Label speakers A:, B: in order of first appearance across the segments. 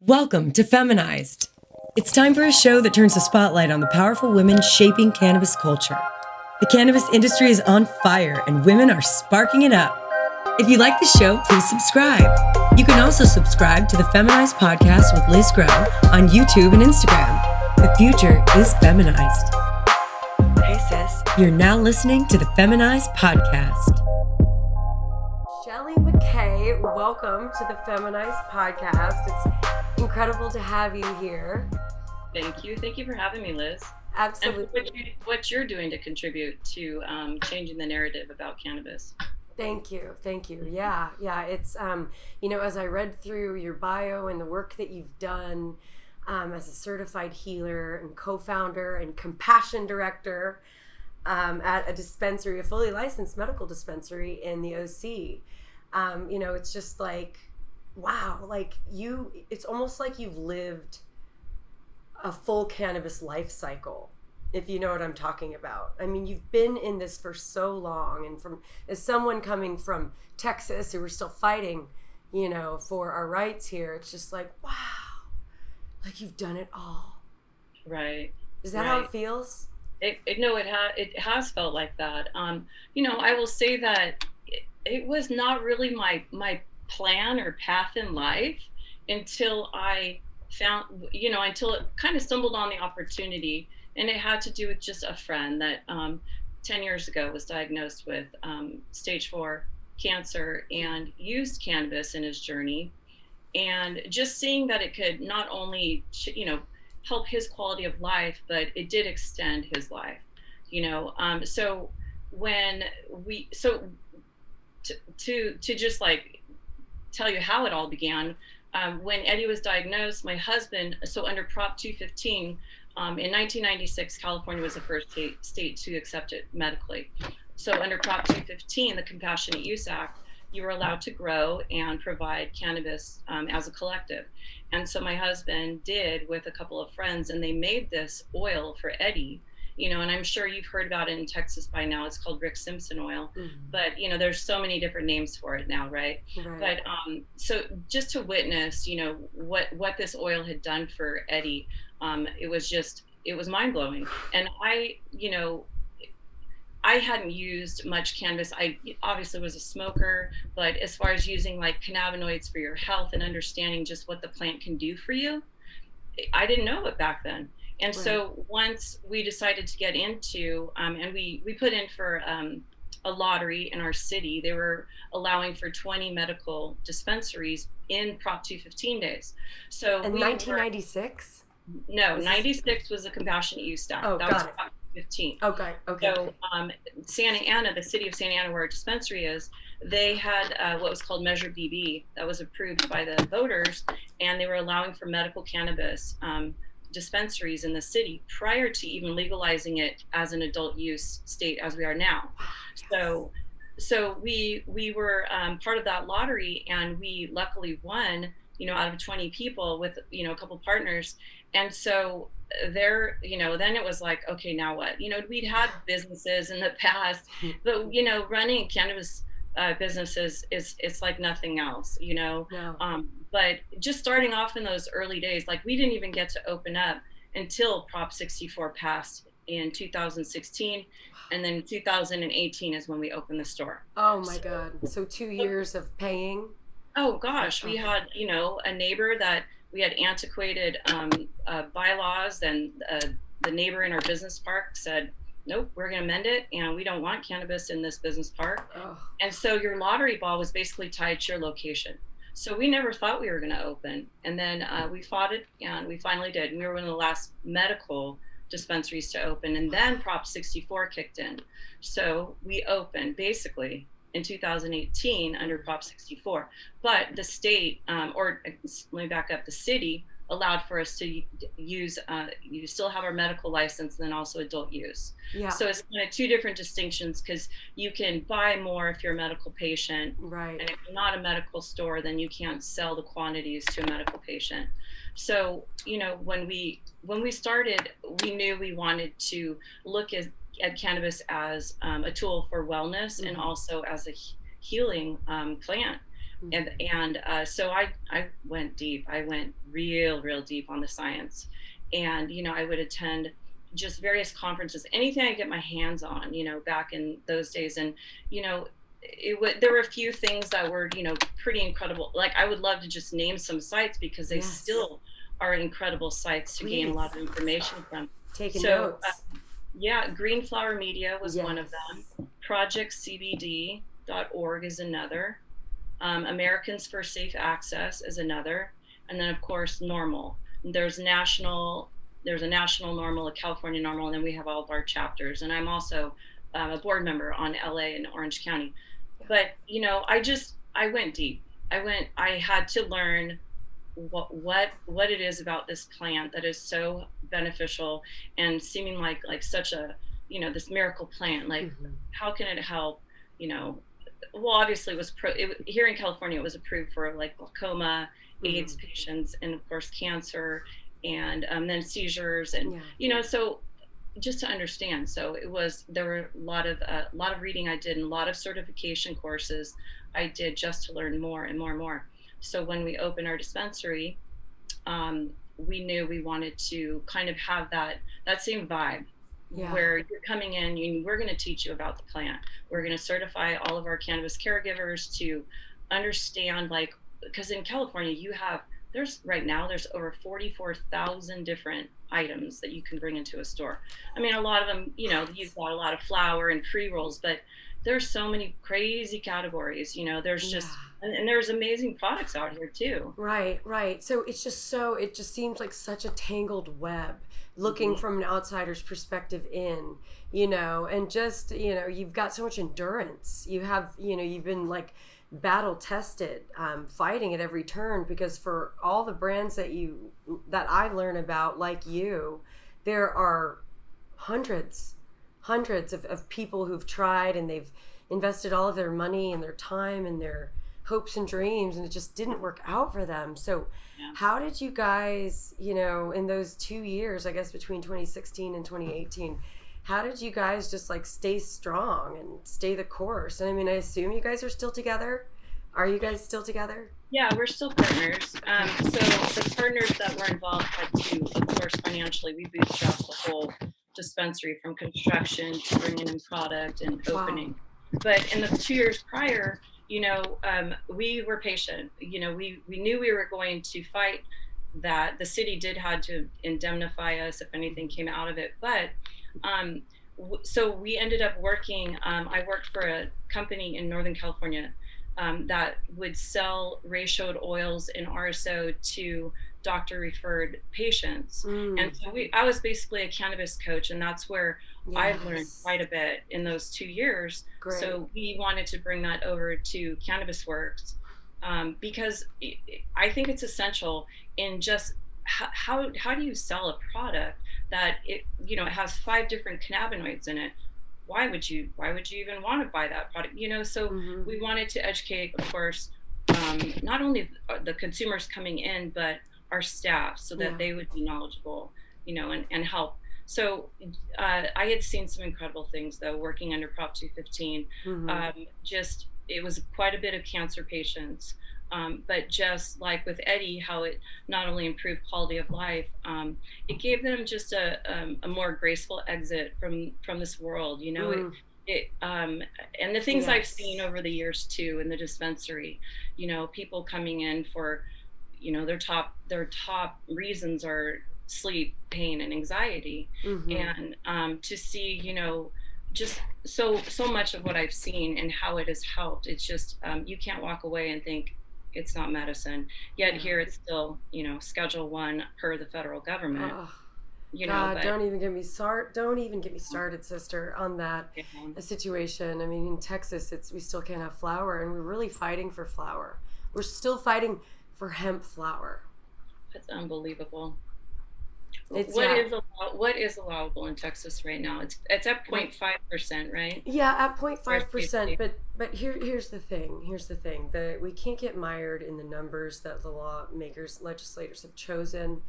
A: Welcome to Feminized. It's time for a show that turns the spotlight on the powerful women shaping cannabis culture. The cannabis industry is on fire and women are sparking it up. If you like the show, please subscribe. You can also subscribe to the Feminized podcast with Liz Grow on YouTube and Instagram. The future is feminized.
B: Hey sis.
A: You're now listening to the Feminized podcast. Shelly McKay, welcome to the Feminized podcast. It's incredible to have you here.
B: Thank you. Thank you for having me, Liz.
A: Absolutely.
B: And what you're doing to contribute to changing the narrative about cannabis.
A: Thank you. Yeah. It's, as I read through your bio and the work that you've done as a certified healer and co-founder and compassion director at a dispensary, a fully licensed medical dispensary in the OC, it's just like, wow, it's almost like you've lived a full cannabis life cycle, if you know what I'm talking about. I mean, you've been in this for so long, and as someone coming from Texas who we're still fighting, for our rights here, it's just like, wow, like you've done it all.
B: Right.
A: Is that how it feels?
B: It has felt like that. I will say that it was not really my plan or path in life until I found, until it kind of stumbled on the opportunity. And it had to do with just a friend that 10 years ago was diagnosed with stage 4 cancer and used cannabis in his journey. And just seeing that it could not only, help his quality of life, but it did extend his life, So when to just like tell you how it all began, when Eddie was diagnosed, my husband, so under Prop 215, in 1996, California was the first state to accept it medically. So under Prop 215, the Compassionate Use Act, you were allowed to grow and provide cannabis as a collective. And so my husband did with a couple of friends, and they made this oil for Eddie, and I'm sure you've heard about it in Texas by now. It's called Rick Simpson oil, but there's so many different names for it now, right? But so just to witness, what this oil had done for Eddie, it was mind blowing. And I hadn't used much cannabis. I obviously was a smoker, but as far as using like cannabinoids for your health and understanding just what the plant can do for you, I didn't know it back then. And so once we decided to get into, and we put in for a lottery in our city, they were allowing for 20 medical dispensaries in Prop 215 days. So
A: in 1996?
B: No, 96 was the Compassionate Use Act.
A: Oh,
B: that was Prop 215.
A: Okay.
B: So Santa Ana, the city of Santa Ana where our dispensary is, they had what was called Measure BB that was approved by the voters, and they were allowing for medical cannabis dispensaries in the city prior to even legalizing it as an adult use state as we are now. Yes. So we were part of that lottery, and we luckily won, out of 20 people with, a couple partners. And so there, then it was like, okay, now what? We'd had businesses in the past, but, running cannabis businesses it's like nothing else,
A: Yeah.
B: But just starting off in those early days, like we didn't even get to open up until Prop 64 passed in 2016, and then 2018 is when we opened the store.
A: Oh my God! So 2 years of paying.
B: Oh gosh, we had a neighbor that we had antiquated bylaws, and the neighbor in our business park said, nope, we're going to amend it, and we don't want cannabis in this business park. And so your lottery ball was basically tied to your location. So we never thought we were going to open. And then we fought it, and we finally did. And we were one of the last medical dispensaries to open. And then Prop 64 kicked in. So we opened basically in 2018 under Prop 64. But the state, or let me back up, the city allowed for us to use, you still have our medical license and then also adult use.
A: Yeah.
B: So it's kind of two different distinctions, because you can buy more if you're a medical patient.
A: Right.
B: And if you're not a medical store, then you can't sell the quantities to a medical patient. So, when we started, we knew we wanted to look at cannabis as a tool for wellness and also as a healing plant. So I went deep. I went real deep on the science, and I would attend just various conferences, anything I get my hands on, back in those days. And there were a few things that were pretty incredible. Like, I would love to just name some sites because they
A: Yes.
B: still are incredible sites to gain a lot of information from.
A: Taking
B: So
A: notes.
B: yeah, Green Flower Media was one of
A: Yes.
B: them. ProjectCBD.org is another. Americans for Safe Access is another, and then of course Norml. There's a national Norml, a California Norml, and then we have all of our chapters. And I'm also a board member on LA and Orange County. But I went deep. I had to learn what it is about this plant that is so beneficial and seeming like such a this miracle plant. Like, how can it help? Well, obviously here in California, it was approved for like glaucoma, AIDS patients, and of course cancer, and then seizures, and so just to understand. So there were a lot of reading I did, and a lot of certification courses I did just to learn more and more and more. So when we opened our dispensary, we knew we wanted to kind of have that same vibe. Where you're coming in and we're going to teach you about the plant. We're going to certify all of our cannabis caregivers to understand, like, because in California there's over 44,000 different items that you can bring into a store. I mean, a lot of them, you've got a lot of flour and pre-rolls, but there's so many crazy categories. There's just and there's amazing products out here too.
A: Right. So it just seems like such a tangled web, looking from an outsider's perspective in, and just, you've got so much endurance. You have, you've been like battle tested, fighting at every turn, because for all the brands that I learn about, like you, there are hundreds of people who've tried, and they've invested all of their money and their time and their hopes and dreams, and it just didn't work out for them. So how did you guys, in those 2 years, I guess between 2016 and 2018, how did you guys just like stay strong and stay the course? And I mean, I assume you guys are still together. Are you guys still together?
B: Yeah, we're still partners. So the partners that were involved had to, of course, financially, we bootstrapped the whole dispensary from construction to bringing in product and opening. But in the 2 years prior, we were patient. We knew we were going to fight that. The city had to indemnify us if anything came out of it. But so we ended up working. I worked for a company in Northern California that would sell ratioed oils and RSO to doctor referred patients. And so I was basically a cannabis coach, and that's where I learned quite a bit in those 2 years.
A: Great.
B: So we wanted to bring that over to Kannabis Works, because I think it's essential in just how do you sell a product that it has 5 different cannabinoids in it. Why would you even want to buy that product? So we wanted to educate, of course, not only the consumers coming in, but our staff, so that they would be knowledgeable, and help. So I had seen some incredible things, though, working under Prop 215. It was quite a bit of cancer patients, but just like with Eddie, how it not only improved quality of life, it gave them just a more graceful exit from this world. And the things I've seen over the years too in the dispensary, people coming in for, their top reasons are sleep, pain, and anxiety. And to see, just so much of what I've seen and how it has helped, it's just you can't walk away and think it's not medicine. Yet here it's still, Schedule 1 per the federal government.
A: God, don't even get me started, sister, on that situation. I mean, in Texas, we still can't have flour, and we're really fighting for flour. We're still fighting for hemp flour.
B: That's unbelievable. What is allowable in Texas right now? It's at 0.5%, right?
A: Yeah, at 0.5%. But here's the thing. We can't get mired in the numbers that the legislators have chosen,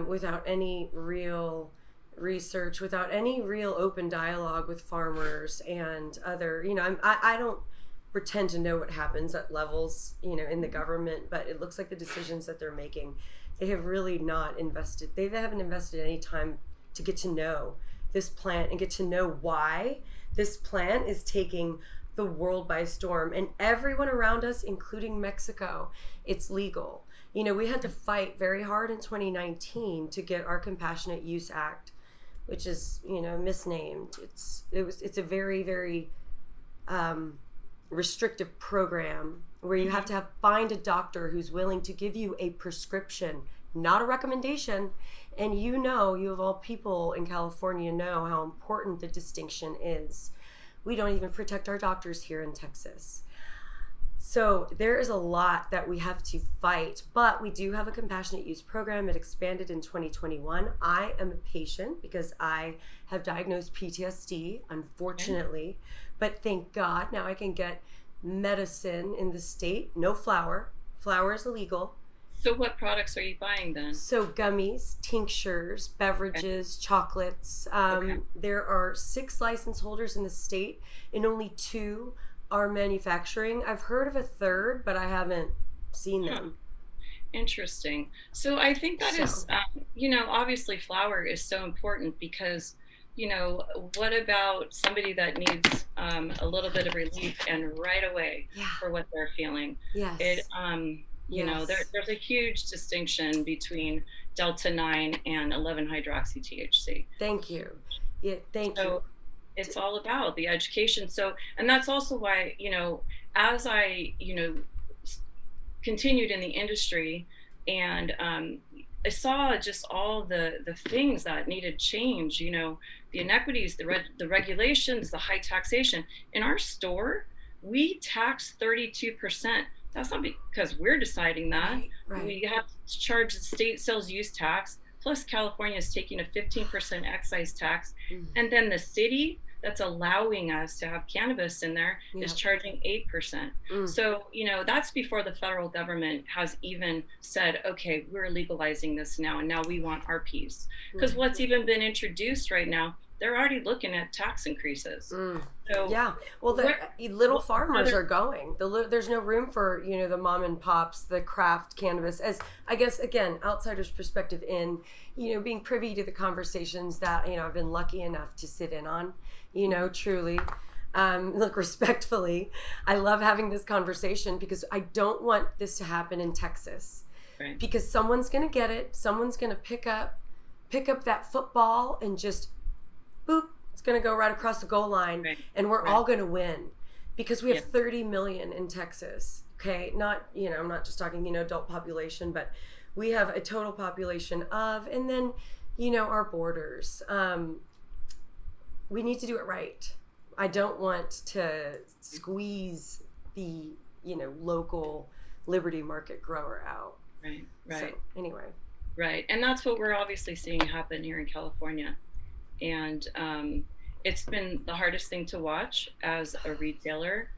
A: without any real research, without any real open dialogue with farmers and other. pretend to know what happens at levels, in the government, but it looks like the decisions that they're making, they have really not invested. They haven't invested any time to get to know this plant and get to know why this plant is taking the world by storm, and everyone around us, including Mexico. It's legal. We had to fight very hard in 2019 to get our Compassionate Use Act, which is, misnamed. It's a very, very restrictive program where you have to find a doctor who's willing to give you a prescription, not a recommendation. And you of all people in California know how important the distinction is. We don't even protect our doctors here in Texas. So there is a lot that we have to fight, but we do have a compassionate use program. It expanded in 2021. I am a patient because I have diagnosed PTSD, unfortunately, but thank God now I can get medicine in the state. No flower. Flower is illegal.
B: So what products are you buying then?
A: So gummies, tinctures, beverages, chocolates. There are 6 license holders in the state and only 2 are manufacturing. I've heard of a 3rd, but I haven't seen them.
B: Interesting. So I think that is, obviously flower is so important because, what about somebody that needs a little bit of relief and right away for what they're feeling?
A: Yes.
B: There's a huge distinction between Delta 9 and 11-hydroxy THC.
A: Thank you. Yeah, thank you.
B: It's all about the education. So, and that's also why, as I, continued in the industry and I saw just all the things that needed change, the inequities, the regulations, the high taxation. In our store, we tax 32%. That's not because we're deciding that.
A: Right.
B: We have to charge the state sales use tax, plus California is taking a 15% excise tax. And then the city that's allowing us to have cannabis in there is charging 8%. So, that's before the federal government has even said, okay, we're legalizing this now, and now we want our piece. Because what's even been introduced right now, they're already looking at tax increases. So
A: well, the little farmers are going. There's no room for the mom and pops, the craft cannabis. As I guess again, outsider's perspective in being privy to the conversations that I've been lucky enough to sit in on. Truly, look, respectfully, I love having this conversation because I don't want this to happen in Texas.
B: Right.
A: Because someone's gonna get it. Someone's gonna pick up that football and just boop, it's going to go right across the goal line, and we're all going to win because we have 30 million in Texas. Okay, not I'm not just talking adult population, but we have a total population of, and then our borders. We need to do it right. I don't want to squeeze the local Liberty Market grower out.
B: Right.
A: So anyway.
B: Right, and that's what we're obviously seeing happen here in California. And it's been the hardest thing to watch as a retailer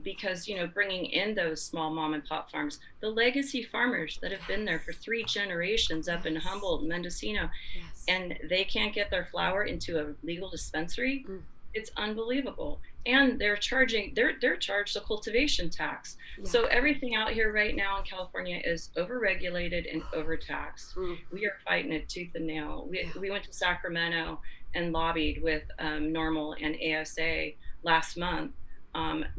B: because, bringing in those small mom and pop farms, the legacy farmers that have been there for 3 generations up in Humboldt, Mendocino, and they can't get their flower into a legal dispensary. It's unbelievable. And they're charged a cultivation tax. So everything out here right now in California is overregulated and overtaxed. We are fighting it tooth and nail. We went to Sacramento and lobbied with Norml and ASA last month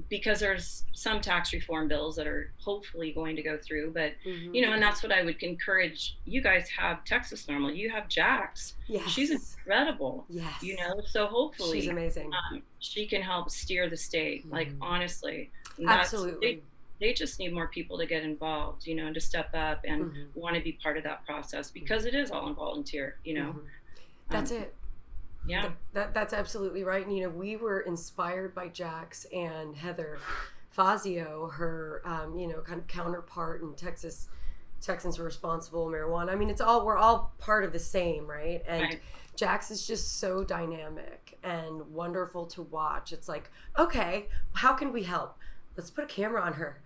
B: because there's some tax reform bills that are hopefully going to go through, but and that's what I would encourage. You guys have Texas Norml, you have Jax. She's incredible. So hopefully
A: she's amazing.
B: She can help steer the state, like honestly.
A: Absolutely.
B: They just need more people to get involved, and to step up and want to be part of that process because it is all in volunteer,
A: That's it.
B: Yeah,
A: that's absolutely right. And we were inspired by Jax and Heather Fazio, her kind of counterpart in Texas. Texans are responsible marijuana. I mean, we're all part of the same, right? And Jax is just so dynamic and wonderful to watch. It's like, okay, how can we help? Let's put a camera on her.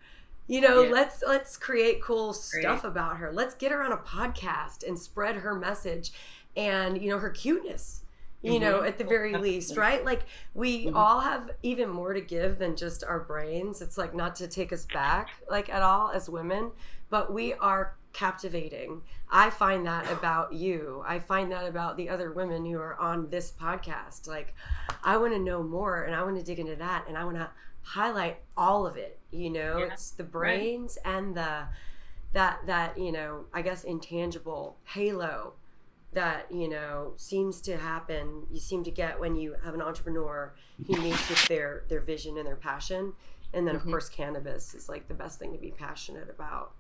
A: Let's create cool stuff about her. Let's get her on a podcast and spread her message and her cuteness. you know, at the very least, right? Like we all have even more to give than just our brains. It's like, not to take us back like at all as women, but we are captivating. I find that about you. I find that about the other women who are on this podcast. Like, I want to know more, and I want to dig into that, and I want to highlight all of it. You know, it's the brains and that you know, I guess intangible halo that, you know, seems to happen. You seem to get when you have an entrepreneur who meets with their vision and their passion, and then of course cannabis is like the best thing to be passionate about.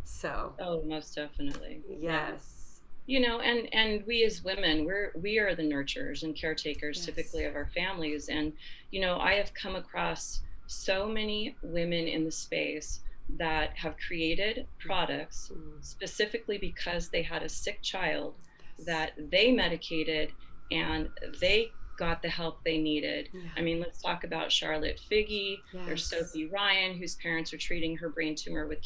A: So
B: most definitely.
A: Yes.
B: You know, and we as women, we are the nurturers and caretakers typically of our families. And, you know, I have come across so many women in the space that have created products specifically because they had a sick child that they medicated and they got the help they needed. I mean, let's talk about Charlotte Figge. There's Sophie Ryan, whose parents are treating her brain tumor with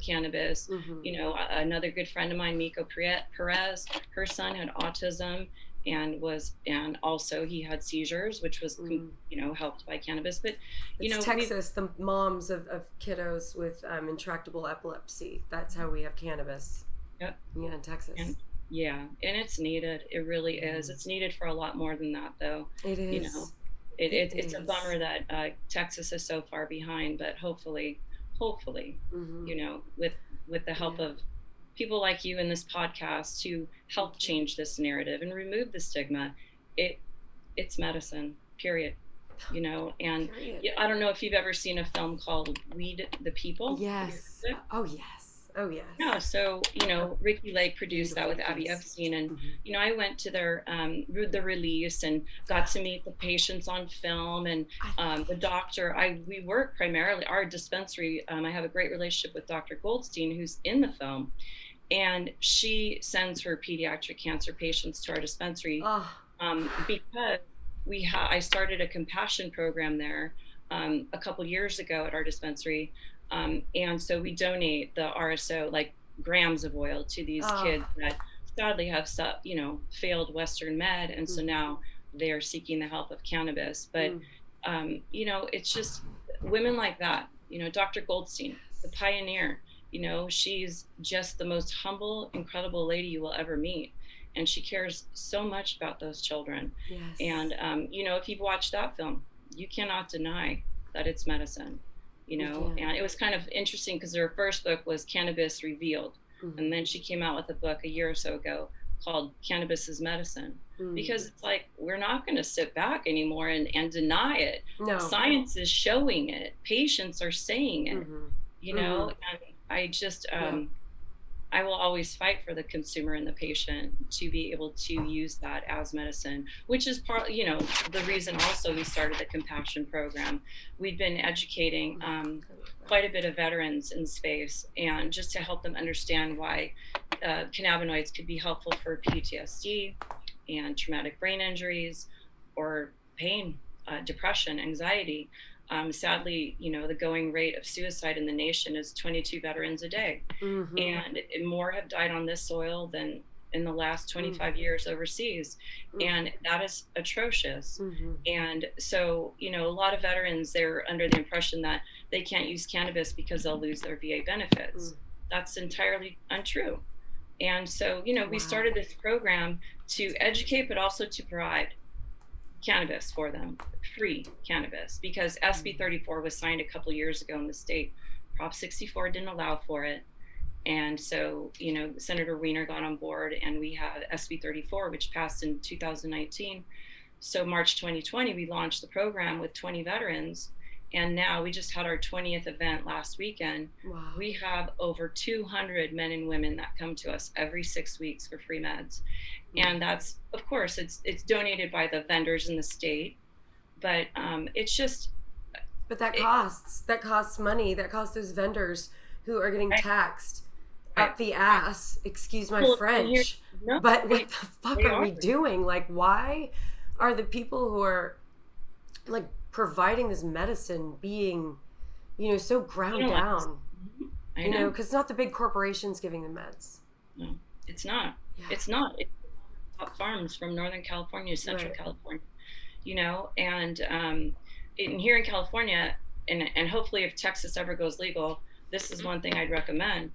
B: cannabis. You know, another good friend of mine, Miko Perez, her son had autism and also he had seizures, which was you know, helped by cannabis. But you know,
A: Texas, the moms of kiddos with intractable epilepsy, that's how we have cannabis. In Texas.
B: And it's needed. It really is. It's needed for a lot more than that, though.
A: It is.
B: You know, it's a bummer that Texas is so far behind, but hopefully, you know, with the help of people like you in this podcast to help change this narrative and remove the stigma, it's medicine, period. You know, and I don't know if you've ever seen a film called Weed the People.
A: Yes. Oh yes.
B: Yeah, so, you know, Ricky Lake produced that with Abby Epstein, and you know, I went to the release and got to meet the patients on film, and the doctor. We work primarily our dispensary. I have a great relationship with Dr. Goldstein, who's in the film, and she sends her pediatric cancer patients to our dispensary because I started a compassion program there a couple years ago at our dispensary. And so we donate the RSO, like grams of oil, to these kids that sadly have, you know, failed Western med. And so now they are seeking the help of cannabis. But, you know, it's just women like that, you know, Dr. Goldstein, the pioneer, you know, she's just the most humble, incredible lady you will ever meet. And she cares so much about those children. And, you know, if you've watched that film, you cannot deny that it's medicine. You know, and it was kind of interesting because her first book was Cannabis Revealed. And then she came out with a book a year or so ago called Cannabis is Medicine. Because it's like, we're not going to sit back anymore and deny it. No. Science is showing it. Patients are saying it, you know, and I just, I will always fight for the consumer and the patient to be able to use that as medicine, which is part, you know, the reason also we started the compassion program. We've been educating quite a bit of veterans in space, and just to help them understand why cannabinoids could be helpful for PTSD and traumatic brain injuries or pain, depression, anxiety. Sadly, you know, the going rate of suicide in the nation is 22 veterans a day. And more have died on this soil than in the last 25 years overseas. And that is atrocious. And so, you know, a lot of veterans, they're under the impression that they can't use cannabis because they'll lose their VA benefits. That's entirely untrue. And so, you know, we started this program to educate, but also to provide cannabis for them, free cannabis, because SB 34 was signed a couple years ago in the state. Prop 64 didn't allow for it. And so, you know, Senator Wiener got on board, and we have SB 34, which passed in 2019. So March 2020, we launched the program with 20 veterans. And now we just had our 20th event last weekend. We have over 200 men and women that come to us every 6 weeks for free meds. And that's, of course, it's donated by the vendors in the state, but it's just.
A: But that costs money. That costs those vendors who are getting taxed up the ass. Excuse my French. But what the fuck are we doing? Like, why are the people who are like providing this medicine being, you know, so ground down? You know, because it's not the big corporations giving the meds.
B: No, it's not. It's not. It's top farms from Northern California, Central
A: Right.
B: California, you know, and here in California, and hopefully if Texas ever goes legal, this is one thing I'd recommend.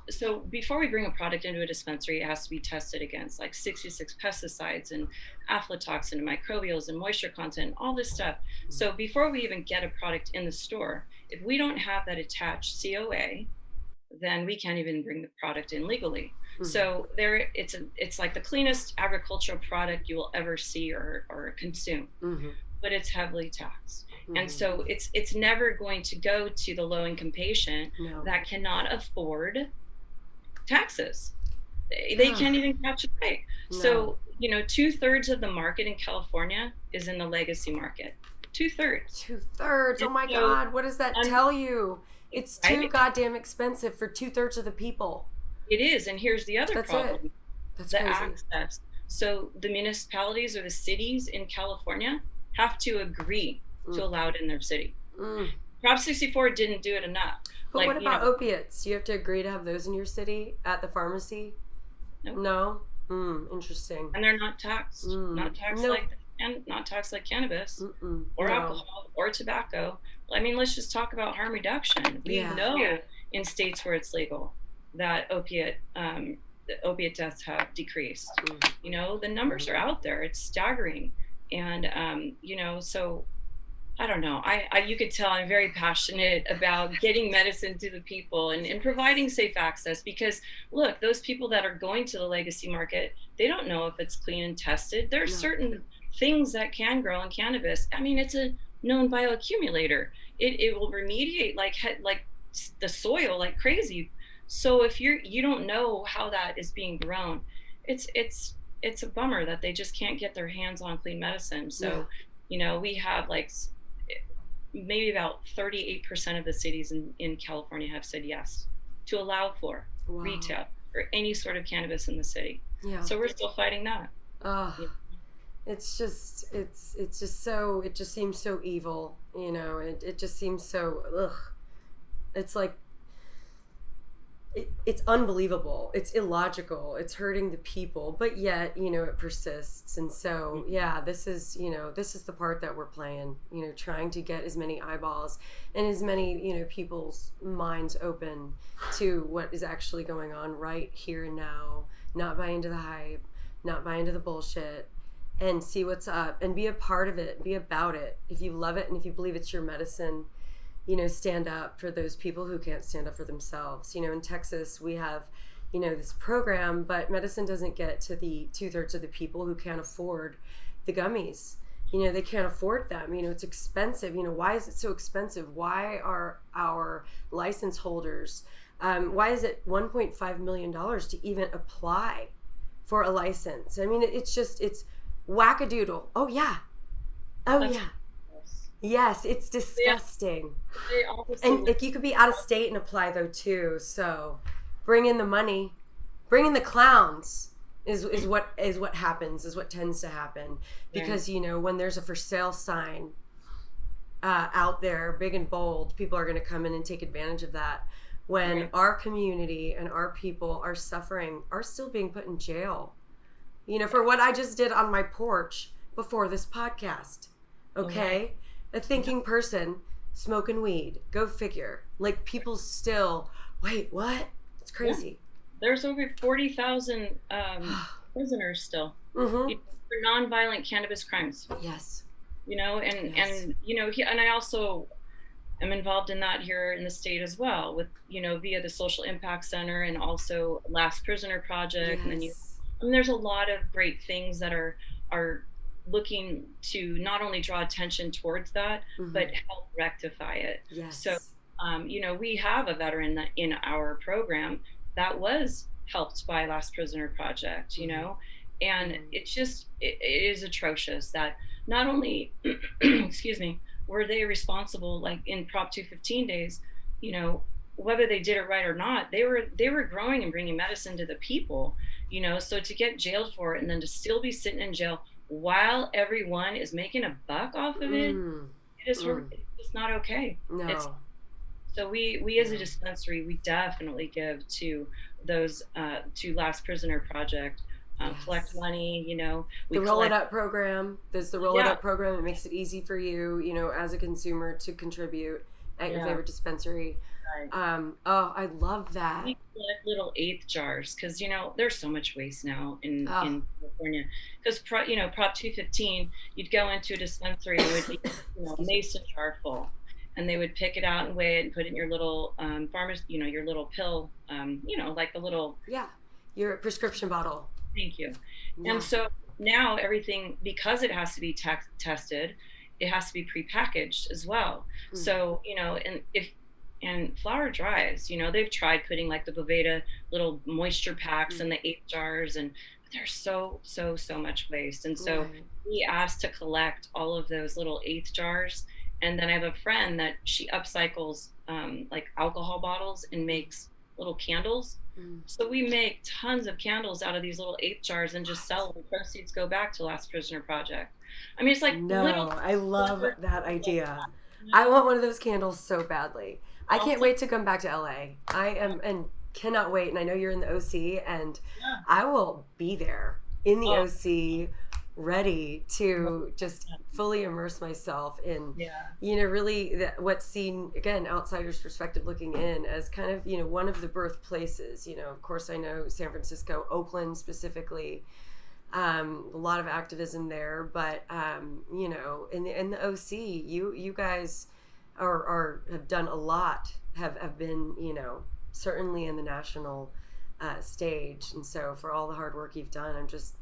B: So before we bring a product into a dispensary, it has to be tested against like 66 pesticides and aflatoxin and microbials and moisture content, all this stuff. So before we even get a product in the store, if we don't have that attached COA, then we can't even bring the product in legally. So it's like the cleanest agricultural product you will ever see or consume, but it's heavily taxed. And so it's never going to go to the low income patient that cannot afford taxes. They can't even catch a break. So, you know, 2/3 of the market in California is in the legacy market. 2/3.
A: 2/3. Oh my God. What does that tell you? It's too goddamn expensive for 2/3 of the people.
B: It is. And here's the other problem.
A: That's
B: the
A: crazy.
B: Access. So the municipalities or the cities in California have to agree to allow it in their city. Prop 64 didn't do it enough.
A: But like, what about opiates? Do you have to agree to have those in your city at the pharmacy? No? Interesting.
B: And they're not taxed. Not taxed like cannabis or alcohol or tobacco. I mean, let's just talk about harm reduction. We know in states where it's legal that opiate deaths have decreased. You know, the numbers are out there. It's staggering. And, you know, so I don't know. You could tell I'm very passionate about getting medicine to the people and providing safe access, because look, those people that are going to the legacy market, they don't know if it's clean and tested. There's certain things that can grow in cannabis. I mean, it's a known bioaccumulator. It will remediate like the soil like crazy. So if you don't know how that is being grown, it's a bummer that they just can't get their hands on clean medicine. So, you know, we have like maybe about 38% of the cities in California have said yes to allow for retail or any sort of cannabis in the city. So we're still fighting that.
A: It just seems so evil, you know. It just seems so it's like it's unbelievable. It's illogical. It's hurting the people, but yet, you know, it persists. And so, this is the part that we're playing, you know, trying to get as many eyeballs and as many, you know, people's minds open to what is actually going on right here and now, not buy into the hype, not buy into the bullshit, and see what's up and be a part of it, be about it. If you love it and if you believe it's your medicine, you know, stand up for those people who can't stand up for themselves. You know, in Texas, we have, you know, this program, but medicine doesn't get to the 2/3 of the people who can't afford the gummies. You know, they can't afford them. You know, it's expensive. You know, why is it so expensive? Why are our license holders, why is it $1.5 million to even apply for a license? I mean, it's wackadoodle. Oh, yeah. Yes, it's disgusting. And if you could be out of state and apply though too, so bring in the money, bring in the clowns is what happens, is what tends to happen, because you know, when there's a for sale sign out there, big and bold, people are going to come in and take advantage of that. When our community and our people are suffering, are still being put in jail, you know, for what I just did on my porch before this podcast. Okay. A thinking person smoking weed. Go figure. Like, people still, wait, what? It's crazy.
B: There's over 40,000 prisoners still for nonviolent cannabis crimes.
A: Yes.
B: You know, and you know, and I also am involved in that here in the state as well, with, you know, via the Social Impact Center and also Last Prisoner Project. And then there's a lot of great things that are looking to not only draw attention towards that, but help rectify it. So, you know, we have a veteran in our program that was helped by Last Prisoner Project, you know, and it's just, it is atrocious that not only, excuse me, were they responsible, like in Prop 215 days, you know, whether they did it right or not, they were growing and bringing medicine to the people, you know, so to get jailed for it and then to still be sitting in jail while everyone is making a buck off of it, it's not okay. So we as a dispensary, we definitely give to those to Last Prisoner Project collect money, we
A: the Roll It
B: collect.
A: Up program. There's the Roll It
B: Yeah,
A: Up program. It makes it easy for you, as a consumer to contribute at your
B: yeah,
A: favorite dispensary.
B: right.
A: Oh, I love that.
B: We collect little eighth jars because there's so much waste now in
A: Oh,
B: in California. Because Prop 215, you'd go into a dispensary and it would be a
A: excuse me.
B: mason jar full, and they would pick it out and weigh it and put it in your little farmers, your little pill, like the little.
A: Yeah, your prescription bottle.
B: Thank you. And
A: Yeah.
B: so now everything, because it has to be tested, it has to be prepackaged as well.
A: Mm.
B: So, and flower dries, they've tried putting like the Boveda little moisture packs in the 8 jars, but there's so much waste. And so
A: Right.
B: we asked to collect all of those little 8 jars. And then I have a friend that she upcycles like alcohol bottles and makes little candles. So we make tons of candles out of these little 8 jars and just sell them. Proceeds go back to Last Prisoner Project. I mean, it's like
A: No,
B: little.
A: I love that idea. I want one of those candles so badly. I can't wait to come back to LA. I am and cannot wait. And I know you're in the OC, and I will be there in the OC, ready to just fully immerse myself in, really what's seen, again, outsider's perspective looking in as kind of, one of the birthplaces. Of course, I know San Francisco, Oakland specifically, a lot of activism there, but, in the OC, you guys have done a lot, have been, certainly in the national stage. And so for all the hard work you've done, I'm just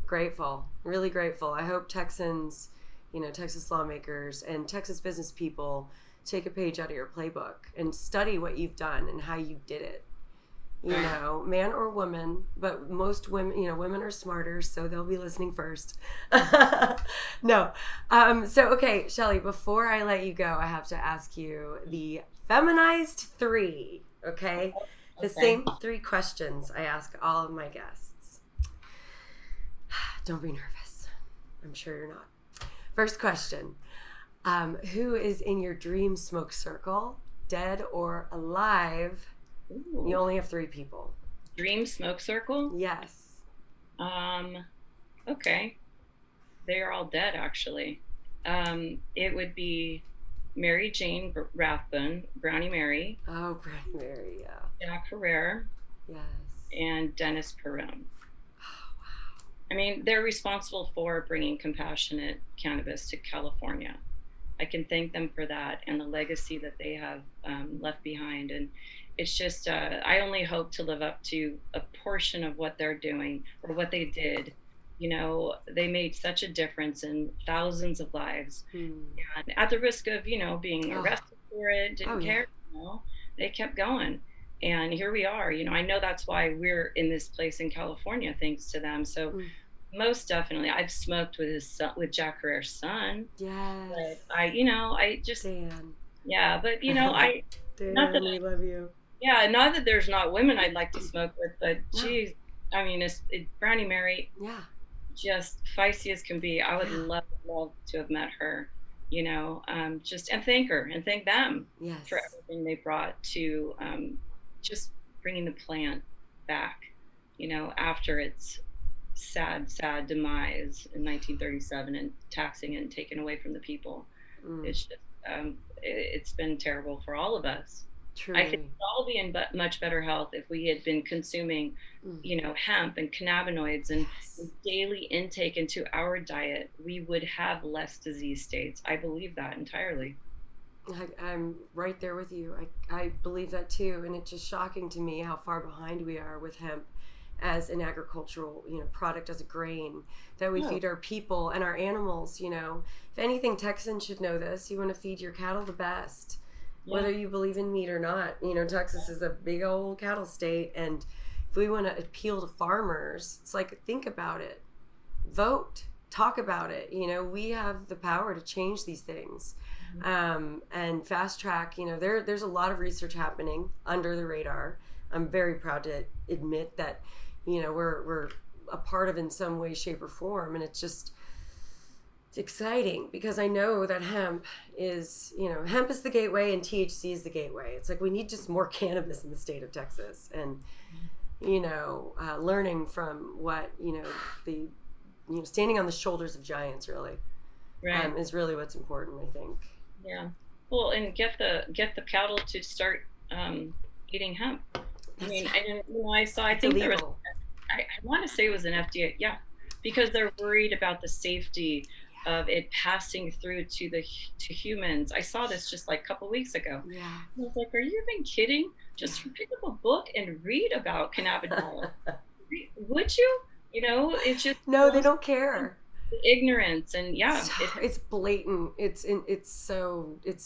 A: grateful, really grateful. I hope Texans, Texas lawmakers and Texas business people take a page out of your playbook and study what you've done and how you did it. Man or woman, but most women, women are smarter, so they'll be listening first. No. So, okay, Shelly, before I let you go, I have to ask you the Feminized 3, okay? The same 3 questions I ask all of my guests. Don't be nervous. I'm sure you're not. First question. Who is in your dream smoke circle, dead or alive?
B: Ooh.
A: You only have 3 people.
B: Dream smoke circle?
A: Yes.
B: Okay. They are all dead, actually. It would be Mary Jane Rathbun, Brownie Mary.
A: Oh, Brownie Mary, yeah.
B: Jack Herrera.
A: Yes.
B: And Dennis Perone.
A: Oh, wow.
B: I mean, they're responsible for bringing compassionate cannabis to California. I can thank them for that and the legacy that they have left behind. And it's just, I only hope to live up to a portion of what they're doing or what they did. They made such a difference in thousands of lives. And at the risk of, being arrested for it, didn't care, they kept going. And here we are. I know that's why we're in this place in California, thanks to them. So most definitely, I've smoked with his son, with Jack Herrera's son.
A: Yes.
B: But I just,
A: Dan.
B: Yeah, but Dan,
A: we love you.
B: Yeah, not that there's not women I'd like to smoke with, but geez, I mean, it's Brownie Mary.
A: Yeah.
B: Just feisty as can be. I would love to have met her. Just and thank her and thank them for everything they brought to just bringing the plant back. After its sad demise in 1937 and taxing it and taken away from the people. It's just it's been terrible for all of us.
A: Truly.
B: I think we'd all be in much better health if we had been consuming, hemp and cannabinoids and daily intake into our diet. We would have less disease states. I believe that entirely.
A: I'm right there with you. I believe that too. And it's just shocking to me how far behind we are with hemp as an agricultural, product, as a grain that we feed our people and our animals. If anything, Texans should know this. You want to feed your cattle the best. Whether you believe in meat or not, Texas is a big old cattle state. And if we want to appeal to farmers, it's like, think about it, vote, talk about it. We have the power to change these things. And fast track, there's a lot of research happening under the radar. I'm very proud to admit that, we're a part of in some way, shape or form. And it's exciting because I know that hemp is the gateway and THC is the gateway. It's like we need just more cannabis in the state of Texas. And learning from what, the, standing on the shoulders of giants really,
B: Right.
A: is really what's important, I think.
B: Yeah. Well, and get the cattle to start eating hemp. I mean, I think there was, I want to say it was an FDA, yeah, because they're worried about the safety of it passing through to humans. I saw this just like a couple weeks ago.
A: Yeah.
B: I was like, are you even kidding? Just pick up a book and read about cannabinoids. Would you? It's just
A: no, they don't care.
B: Ignorance, and
A: it's blatant. It's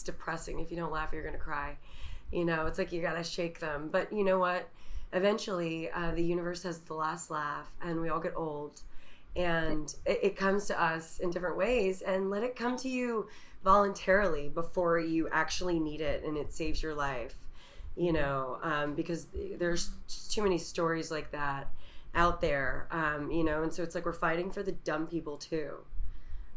A: depressing. If you don't laugh, you're gonna cry. It's like you gotta shake them. But you know what? Eventually, the universe has the last laugh, and we all get old, and it comes to us in different ways. And let it come to you voluntarily before you actually need it, and it saves your life. Because there's just too many stories like that out there, and so it's like we're fighting for the dumb people too.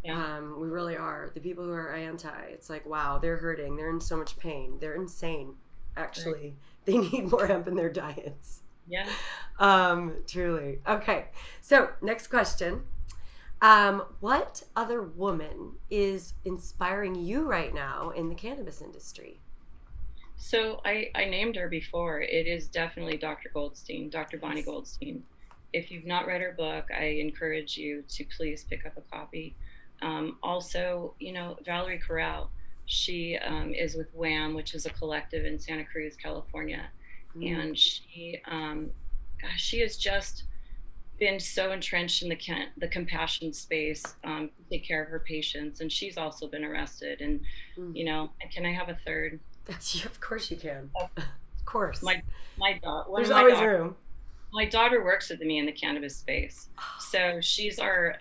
A: Yeah. We really are. The people who are anti, it's like, wow, they're hurting, they're in so much pain, they're insane actually. Right. They need more hemp in their diets.
B: Yeah.
A: Truly. Okay, so next question. What other woman is inspiring you right now in the cannabis industry?
B: So I named her before. It is definitely Dr. Goldstein, Dr. Bonnie Goldstein. If you've not read her book, I encourage you to please pick up a copy. Also, Valerie Corral, she is with WHAM, which is a collective in Santa Cruz, California. And she has just been so entrenched in the compassion space to take care of her patients. And she's also been arrested. And, can I have a third?
A: Of course you can. Of course.
B: My daughter.
A: There's always room.
B: My daughter works with me in the cannabis space, so she's our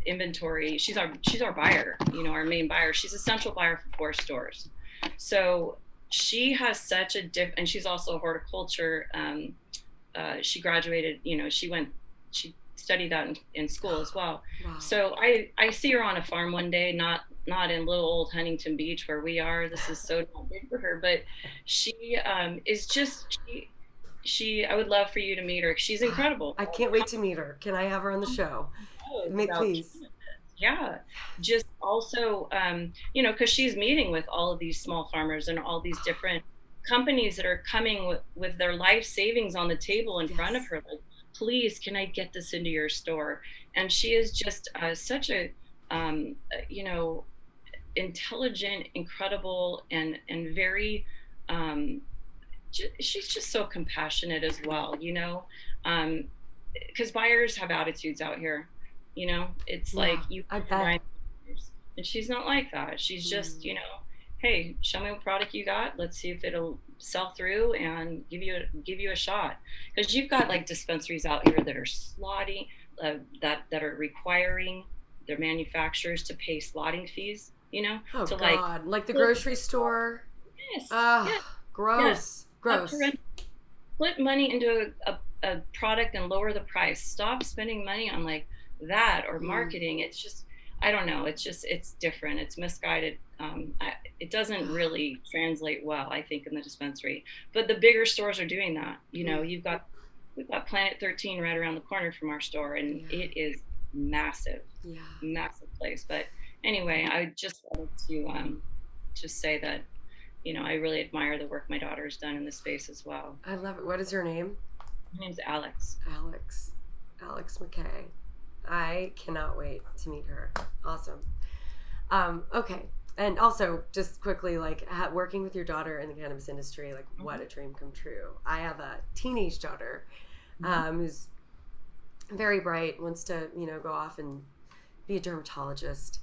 B: inventory. She's our buyer. Our main buyer. She's a central buyer for 4 stores. So she has such a and she's also a horticulture. She graduated. She studied that in school as well. Wow. So I see her on a farm one day, not in little old Huntington Beach where we are. This is so not big for her, but she is just I would love for you to meet her. She's incredible.
A: I can't wait to meet her. Can I have her on the show? Please.
B: Yeah. Just also, because she's meeting with all of these small farmers and all these different companies that are coming with their life savings on the table in front of her. Like, please, can I get this into your store? And she is just such a, intelligent, incredible, and very, she's just so compassionate as well, because buyers have attitudes out here, it's like and she's not like that. She's just, hey, show me what product you got. Let's see if it'll sell through and give you a shot. Because you've got like dispensaries out here that are slotting, that are requiring their manufacturers to pay slotting fees,
A: Oh,
B: to
A: God. Like the grocery store.
B: Yes.
A: Yes. Gross.
B: Yes.
A: Gross.
B: Put money into a product and lower the price. Stop spending money on like that or marketing. It's just, I don't know. It's different. It's misguided. It doesn't really translate well, I think, in the dispensary. But the bigger stores are doing that. We've got Planet 13 right around the corner from our store, and it is massive, massive place. But anyway, I just wanted to just say that, I really admire the work my daughter's done in this space as well.
A: I love it. What is her name?
B: Her name's Alex.
A: Alex McKay. I cannot wait to meet her. Awesome. Okay. And also, just quickly, like working with your daughter in the cannabis industry, like what a dream come true. I have a teenage daughter who's very bright, wants to, go off and be a dermatologist.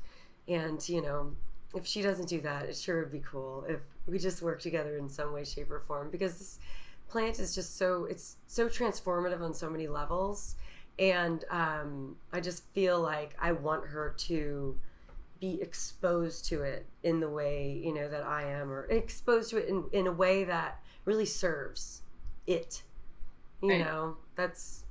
A: And, if she doesn't do that, it sure would be cool if we just work together in some way, shape, or form, because this plant is just it's so transformative on so many levels. And I just feel like I want her to be exposed to it in the way, that I am, or exposed to it in a way that really serves it. That's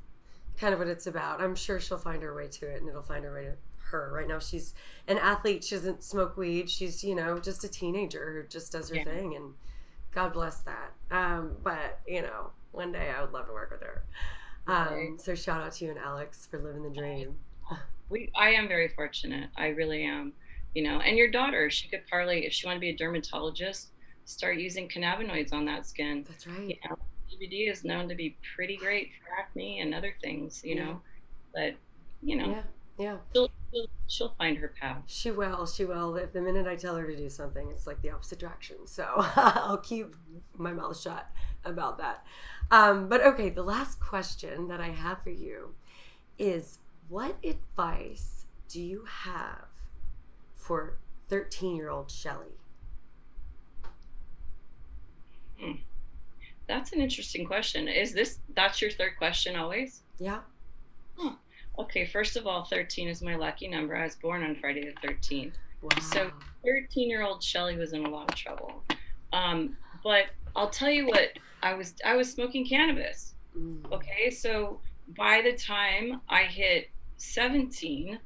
A: kind of what it's about. I'm sure she'll find her way to it, and it'll find her way to her. Right now she's an athlete. She doesn't smoke weed. She's, just a teenager who just does her thing, and God bless that. But, One day I would love to work with her. So shout out to you and Alex for living the dream.
B: I am very fortunate. I really am. And your daughter, she could probably, if she wanted to be a dermatologist, start using cannabinoids on that skin.
A: That's right.
B: CBD is known to be pretty great for acne and other things, but
A: yeah.
B: She'll find her path.
A: She will. If the minute I tell her to do something, it's like the opposite direction. So I'll keep my mouth shut about that. But okay, the last question that I have for you is, what advice do you have for 13-year-old Shelly?
B: That's an interesting question. That's your third question always?
A: Yeah.
B: Huh. Okay, first of all, 13 is my lucky number. I was born on Friday the 13th.
A: Wow.
B: So 13-year-old Shelly was in a lot of trouble. But I'll tell you what, I was smoking cannabis. Okay, so by the time I hit 17,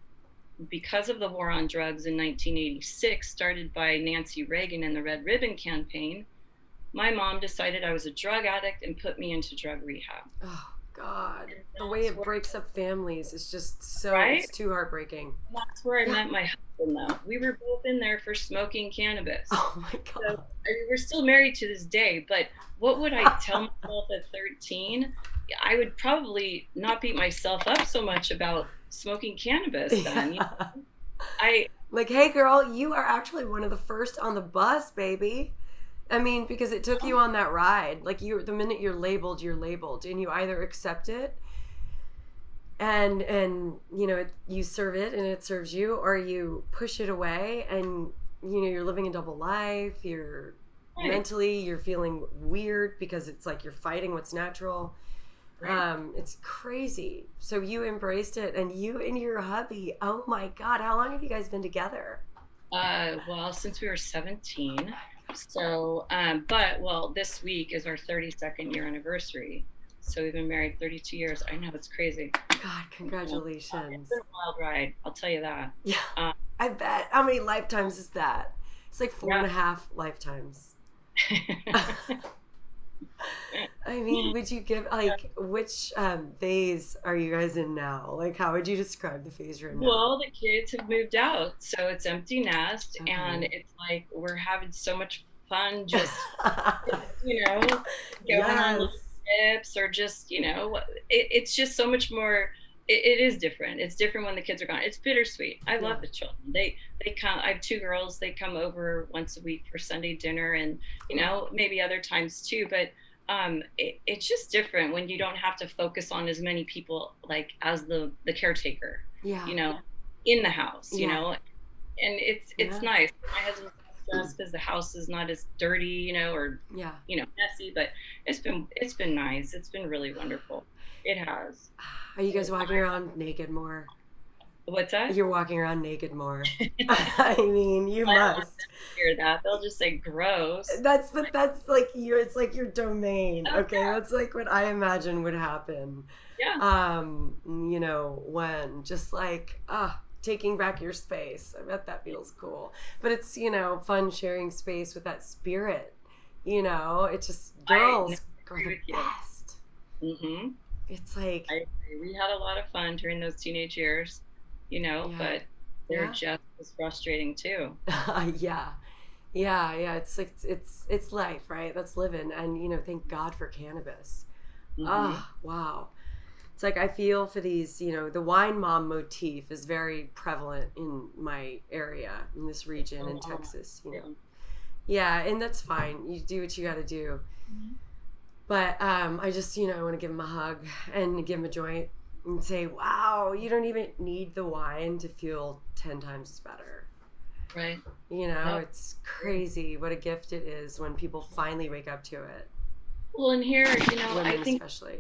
B: because of the war on drugs in 1986, started by Nancy Reagan and the Red Ribbon Campaign, my mom decided I was a drug addict and put me into drug rehab.
A: Oh, God. The way it breaks up families is just so,
B: right?
A: It's too heartbreaking.
B: That's where I met my husband, though. We were both in there for smoking cannabis.
A: Oh, my God.
B: So, we're still married to this day, but what would I tell myself at 13? I would probably not beat myself up so much about smoking cannabis then.
A: Like, hey, girl, you are actually one of the first on the bus, baby. I mean, because it took you on that ride. Like, the minute you're labeled, and you either accept it and you serve it and it serves you, or you push it away and you're living a double life. You're mentally, you're feeling weird because it's like you're fighting what's natural. Right. It's crazy. So you embraced it, and you and your hubby, oh my God, how long have you guys been together?
B: Well, since we were 17. So, this week is our 32nd year anniversary. So we've been married 32 years. I know, it's crazy.
A: God, congratulations.
B: It's been a wild ride, I'll tell you that.
A: Yeah, I bet. How many lifetimes is that? It's like 4.5 lifetimes. I mean, would you give, like, which phase are you guys in now? Like, how would you describe the phase you're in now?
B: Well, the kids have moved out, so it's empty nest, and it's like we're having so much fun just, going on little trips, or just, it's just so much more. It is different. It's different when the kids are gone. It's bittersweet. I love the children. They come. I have 2 girls. They come over once a week for Sunday dinner, and maybe other times too. But it's just different when you don't have to focus on as many people, like, as the caretaker.
A: Yeah.
B: In the house. And it's nice. My husband's stressed because the house is not as dirty, or messy. But it's been nice. It's been really wonderful. It has.
A: Are you guys walking around naked more?
B: What's that?
A: You're walking around naked more. I mean, you must
B: hear that. They'll just say gross.
A: That's like it's like your domain. Okay, that's like what I imagine would happen.
B: Yeah.
A: When just like taking back your space. I bet that feels cool. But it's fun sharing space with that spirit. It's just girls are the best.
B: Mm-hmm.
A: It's like
B: I agree. We had a lot of fun during those teenage years, but they're just as frustrating too.
A: Yeah. It's like it's life, right? That's living, and thank God for cannabis. Wow. It's like I feel for these, the wine mom motif is very prevalent in my area, in this region, in Texas. Yeah, and that's fine. You do what you got to do. Mm-hmm. But I just, I want to give him a hug and give him a joint and say, wow, you don't even need the wine to feel 10 times better.
B: Right.
A: It's crazy what a gift it is when people finally wake up to it.
B: Well, and here,
A: women
B: I think,
A: especially.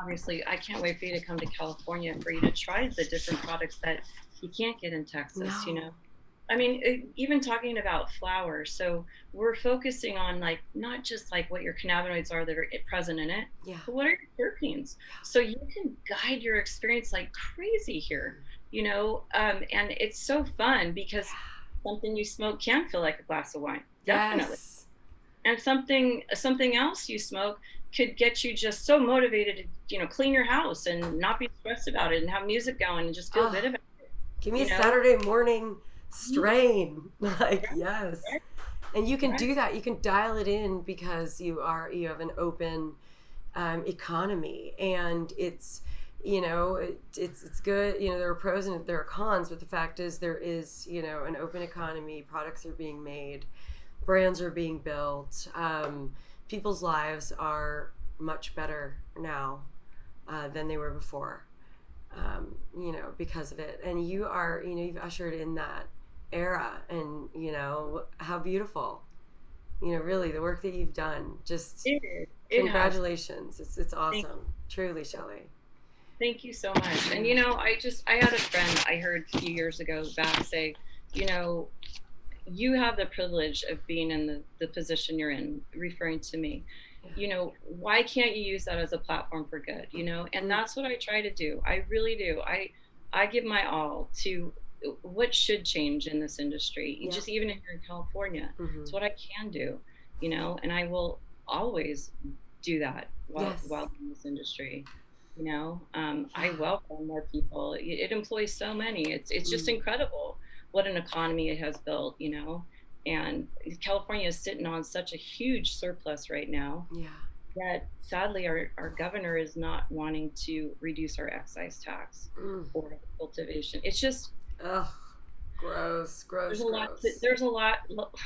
B: Obviously, I can't wait for you to come to California for you to try the different products that you can't get in Texas, I mean, even talking about flowers, so we're focusing on, like, not just like what your cannabinoids are that are present in it, but what are your terpenes? So you can guide your experience like crazy here, and it's so fun because something you smoke can feel like a glass of wine, definitely. Yes. And something else you smoke could get you just so motivated to, you know, clean your house and not be stressed about it and have music going and just feel good about it.
A: Give me a Saturday morning strain. Like, yes. And you can do that. You can dial it in because you have an open economy, and it's, you know, it's good. You know, there are pros and there are cons, but the fact is there is, you know, an open economy. Products are being made, brands are being built. People's lives are much better now than they were before, you know, because of it. And you are, you know, you've ushered in that era, and, you know, how beautiful, you know, really the work that you've done. Just congratulations. It's awesome. Truly, Shelly.
B: Thank you so much. And, you know, I had a friend I heard a few years ago back say, you know, you have the privilege of being in the position you're in, referring to me. You know, why can't you use that as a platform for good, you know? And that's what I try to do. I really do. I give my all to what should change in this industry, just even here in California. It's what I can do, you know, and I will always do that while in this industry, you know. I welcome more people. It employs so many. It's just incredible what an economy it has built, you know. And California is sitting on such a huge surplus right now. That sadly our governor is not wanting to reduce our excise tax for cultivation. It's just
A: gross. There's
B: a lot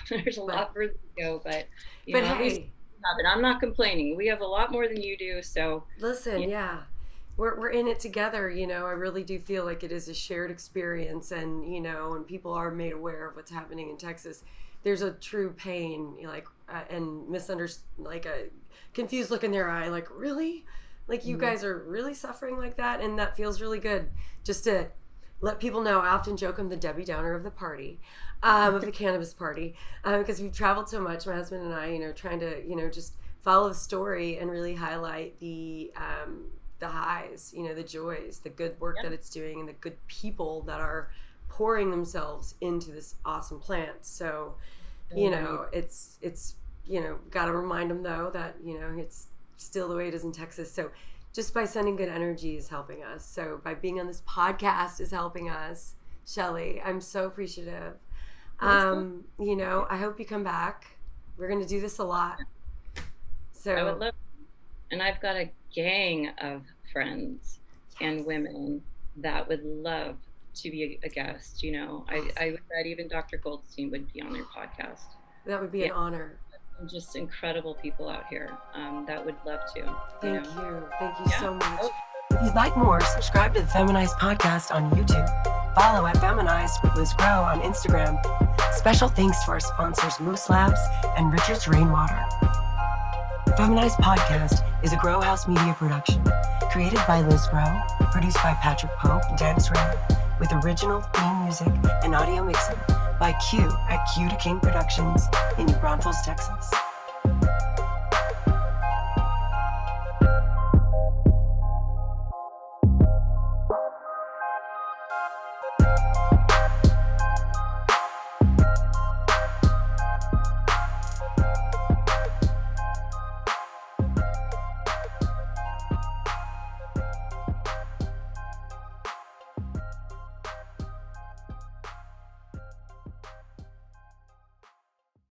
B: further to go, but you know, hey, I'm not complaining. We have a lot more than you do. So
A: listen, we're in it together. You know, I really do feel like it is a shared experience, and, you know, when people are made aware of what's happening in Texas, there's a true pain, like, and like a confused look in their eye, like, really? Like, you guys are really suffering like that? And that feels really good, just to let people know. I often joke I'm the Debbie Downer of the party, of the cannabis party, because we've traveled so much, my husband and I, you know, trying to, you know, just follow the story and really highlight the highs, you know, the joys, the good work that it's doing, and the good people that are pouring themselves into this awesome plant. So, you know, it's you know, got to remind them though that, you know, it's still the way it is in Texas. So just by sending good energy is helping us. So by being on this podcast is helping us. Shelly, I'm so appreciative. You know, I hope you come back. We're going to do this a lot. So
B: I would love, and I've got a gang of friends and women that would love to be a guest. You know, awesome. I would bet even Dr. Goldstein would be on your podcast.
A: That would be an honor.
B: Just incredible people out here that would love to.
A: Thank you so much. If you'd like more, subscribe to the Feminized podcast on YouTube. Follow at Feminized with Liz Grow on Instagram. Special thanks to our sponsors Moose Labs and Richard's Rainwater. The Feminized podcast is a Grow House Media production, created by Liz Grow, produced by Patrick Pope and Tanis Ray, with original theme music and audio mixing by Q at Q to King Productions in New Braunfels, Texas.